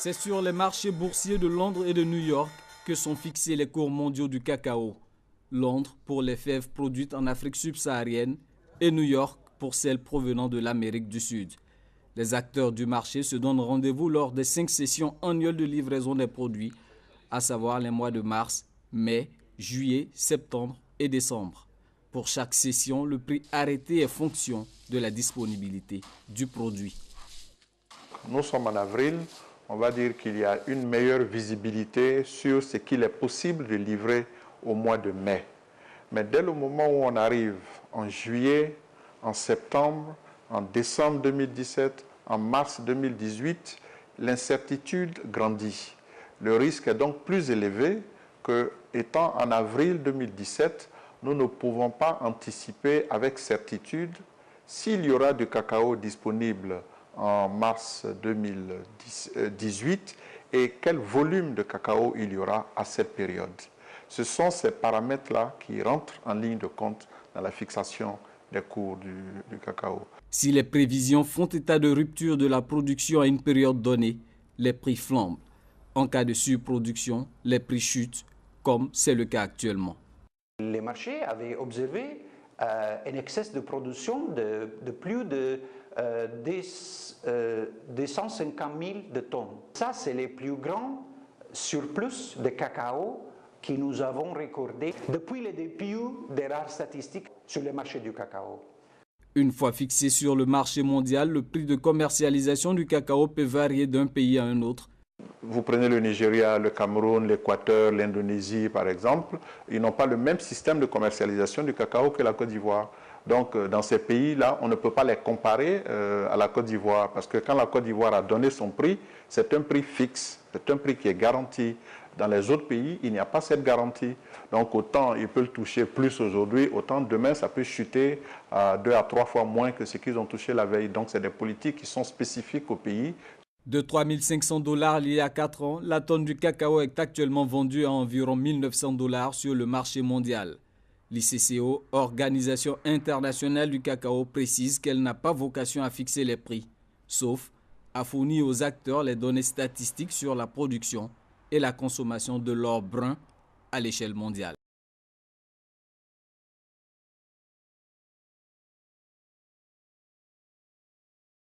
C'est sur les marchés boursiers de Londres et de New York que sont fixés les cours mondiaux du cacao. Londres pour les fèves produites en Afrique subsaharienne et New York pour celles provenant de l'Amérique du Sud. Les acteurs du marché se donnent rendez-vous lors des 5 sessions annuelles de livraison des produits, à savoir les mois de mars, mai, juillet, septembre et décembre. Pour chaque session, le prix arrêté est fonction de la disponibilité du produit. Nous sommes en avril, on va dire qu'il y a une meilleure visibilité sur ce qu'il est possible de livrer au mois de mai. Mais dès le moment où on arrive en juillet, en septembre, en décembre 2017, en mars 2018, l'incertitude grandit. Le risque est donc plus élevé que, étant en avril 2017, nous ne pouvons pas anticiper avec certitude s'il y aura du cacao disponible en mars 2018 et quel volume de cacao il y aura à cette période. Ce sont ces paramètres-là qui rentrent en ligne de compte dans la fixation des cours du cacao. Si les prévisions font état de rupture de la production à une période donnée, les prix flambent. En cas de surproduction, les prix chutent, comme c'est le cas actuellement. Les marchés avaient observé un excès de production de plus de 250 000 de tonnes. Ça, c'est les plus grands surplus de cacao que nous avons recordés depuis le début des rares statistiques sur le marché du cacao. Une fois fixé sur le marché mondial, le prix de commercialisation du cacao peut varier d'un pays à un autre. Vous prenez le Nigeria, le Cameroun, l'Équateur, l'Indonésie par exemple, ils n'ont pas le même système de commercialisation du cacao que la Côte d'Ivoire. Donc dans ces pays-là, on ne peut pas les comparer à la Côte d'Ivoire parce que quand la Côte d'Ivoire a donné son prix, c'est un prix fixe, c'est un prix qui est garanti. Dans les autres pays, il n'y a pas cette garantie. Donc autant il peut le toucher plus aujourd'hui, autant demain ça peut chuter à 2 à 3 fois moins que ce qu'ils ont touché la veille. Donc c'est des politiques qui sont spécifiques au pays. De 3 500 $ il y a 4 ans, la tonne du cacao est actuellement vendue à environ 1 900 $ sur le marché mondial. L'ICCO, Organisation internationale du cacao, précise qu'elle n'a pas vocation à fixer les prix, sauf à fournir aux acteurs les données statistiques sur la production et la consommation de l'or brun à l'échelle mondiale.